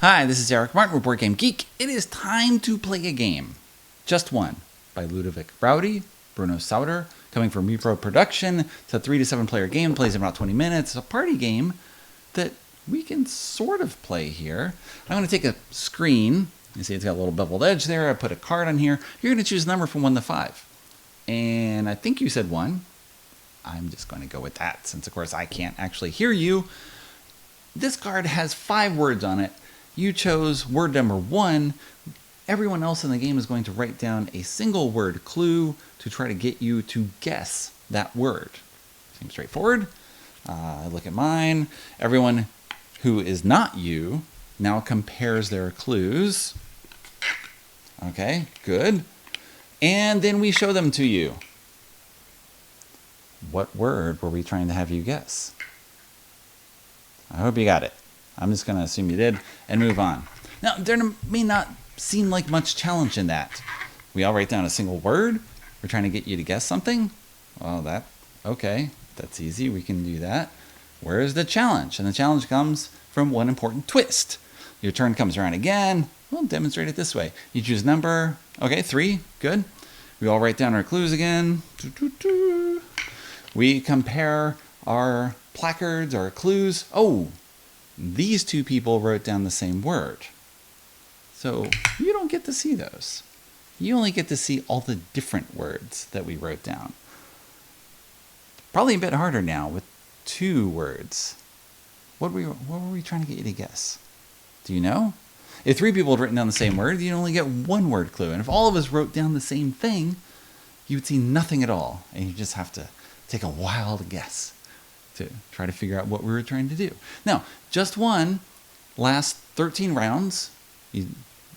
Hi, this is Eric Martin with Board Game Geek. It is time to play a game. Just One by Ludovic Rowdy, Bruno Sauter, coming from Repro Production. It's a 3 to 7 player game, plays in about 20 minutes. It's a party game that we can sort of play here. I'm going to take a screen. You see it's got a little beveled edge there. I put a card on here. You're going to choose a number from 1 to 5. And I think you said 1. I'm just going to go with that since, of course, I can't actually hear you. This card has 5 words on it. You chose word number 1. Everyone else in the game is going to write down a single word clue to try to get you to guess that word. Seems straightforward. Look at mine. Everyone who is not you now compares their clues. Okay, good. And then we show them to you. What word were we trying to have you guess? I hope you got it. I'm just going to assume you did and move on. Now, there may not seem like much challenge in that. We all write down a single word. We're trying to get you to guess something. Well, okay, that's easy. We can do that. Where is the challenge? And the challenge comes from one important twist. Your turn comes around again. We'll demonstrate it this way. You choose number. Okay, 3. Good. We all write down our clues again. We compare our placards, our clues. Oh, these 2 people wrote down the same word. So you don't get to see those. You only get to see all the different words that we wrote down. Probably a bit harder now with 2 words. What were we trying to get you to guess? Do you know? If 3 people had written down the same word, you'd only get 1 word clue. And if all of us wrote down the same thing, you would see nothing at all. And you just have to take a wild guess to try to figure out what we were trying to do. Now, Just One lasts 13 rounds. You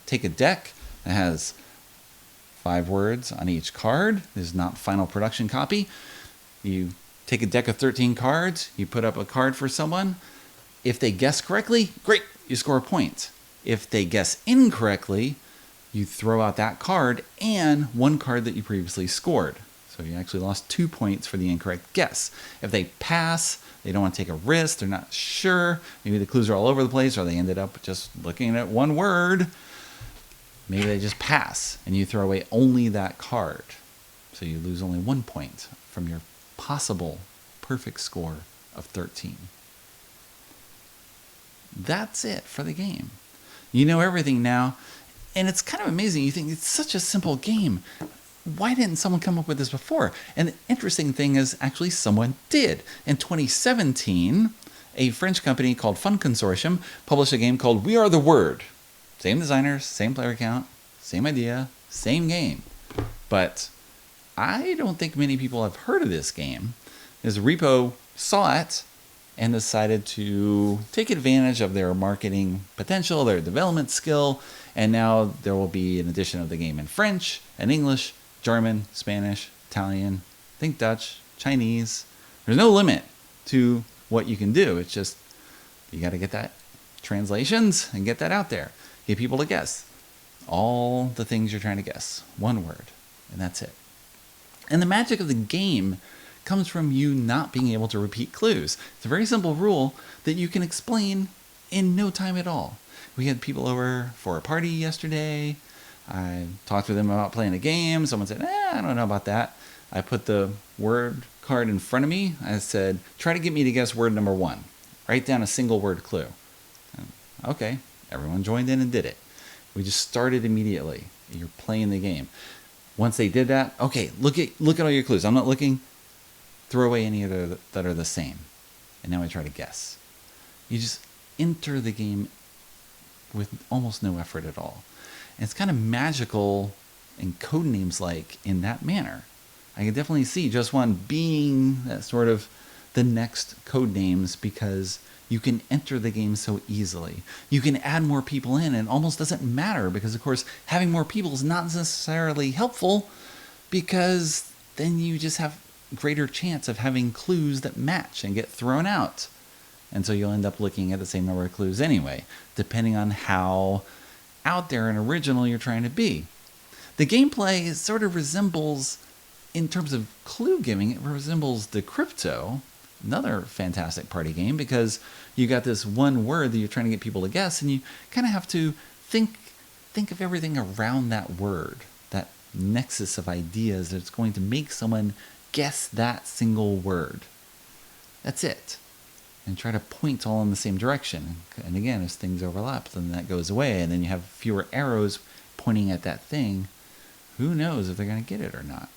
take a deck that has 5 words on each card. This is not final production copy. You take a deck of 13 cards. You put up a card for someone. If they guess correctly, great, you score a point. If they guess incorrectly, you throw out that card and 1 card that you previously scored. So you actually lost 2 points for the incorrect guess. If they pass, they don't want to take a risk, they're not sure, maybe the clues are all over the place, or they ended up just looking at 1 word, maybe they just pass, and you throw away only that card. So you lose only 1 point from your possible perfect score of 13. That's it for the game. You know everything now, and it's kind of amazing. You think it's such a simple game. Why didn't someone come up with this before? And the interesting thing is actually someone did. In 2017, a French company called Fun Consortium published a game called We Are the Word. Same designers, same player count, same idea, same game. But I don't think many people have heard of this game, as Repo saw it and decided to take advantage of their marketing potential, their development skill, and now there will be an edition of the game in French and English, German, Spanish, Italian, I think Dutch, Chinese. There's no limit to what you can do. It's just you got to get that translations and get that out there. Get people to guess all the things you're trying to guess. 1 word, and that's it. And the magic of the game comes from you not being able to repeat clues. It's a very simple rule that you can explain in no time at all. We had people over for a party yesterday. I talked to them about playing a game. Someone said, I don't know about that. I put the word card in front of me. I said, try to get me to guess word number 1. Write down a single word clue. And, okay, everyone joined in and did it. We just started immediately. You're playing the game. Once they did that, okay, look at all your clues. I'm not looking. Throw away any that are the same. And now I try to guess. You just enter the game with almost no effort at all. And it's kind of magical and code names like in that manner. I can definitely see Just One being that sort of the next code names because you can enter the game so easily. You can add more people in and it almost doesn't matter because, of course, having more people is not necessarily helpful because then you just have greater chance of having clues that match and get thrown out. And so you'll end up looking at the same number of clues anyway, depending on how out there and original you're trying to be. The gameplay sort of resembles, in terms of clue giving, it resembles the Crypto, another fantastic party game, because You got this one word that you're trying to get people to guess, and you kind of have to think of everything around that word, that nexus of ideas that's going to make someone guess that single word. That's it. And try to point all in the same direction. And again, as things overlap, then that goes away, and then you have fewer arrows pointing at that thing. Who knows if they're going to get it or not?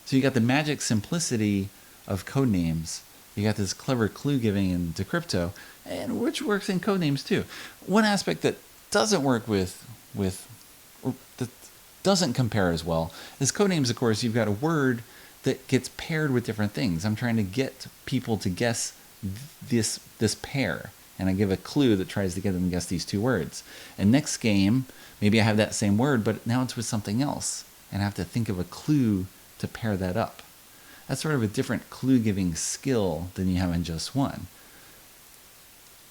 So you got the magic simplicity of code names. You got this clever clue giving in Decrypto, and which works in code names too. One aspect that doesn't work or that doesn't compare as well is code names. Of course, you've got a word that gets paired with different things. I'm trying to get people to guess this pair, and I give a clue that tries to get them to guess these two words. And next game, maybe I have that same word, but now it's with something else, and I have to think of a clue to pair that up. That's sort of a different clue-giving skill than you have in just one.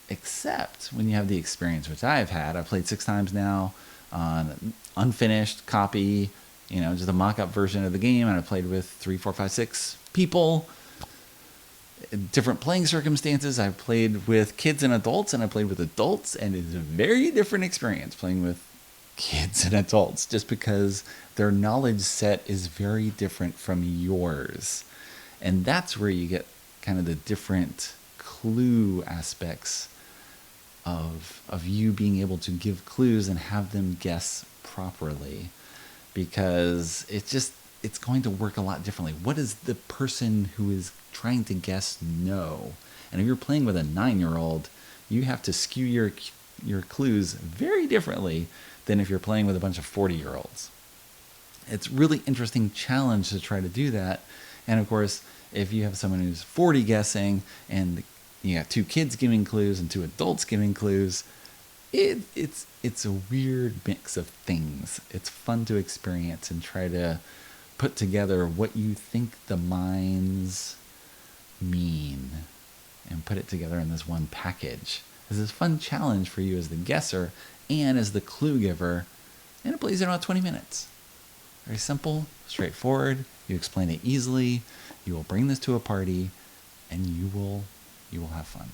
Except when you have the experience, which I've had. I've played 6 times now on unfinished copy, just a mock-up version of the game, and I played with 3, 4, 5, 6 people. Different playing circumstances. I've played with kids and adults, and I played with adults, and it's a very different experience playing with kids and adults, just because their knowledge set is very different from yours. And that's where you get kind of the different clue aspects of you being able to give clues and have them guess properly, because it's going to work a lot differently. What does the person who is trying to guess know? And if you're playing with a 9-year-old, you have to skew your clues very differently than if you're playing with a bunch of 40-year-olds. It's really interesting challenge to try to do that. And of course, if you have someone who's 40 guessing and you got 2 kids giving clues and 2 adults giving clues, it's a weird mix of things. It's fun to experience and try to put together what you think the minds mean and put it together in this one package. It's a fun challenge for you as the guesser and as the clue giver, and it plays in about 20 minutes. Very simple, straightforward. You explain it easily. You will bring this to a party, and you will have fun.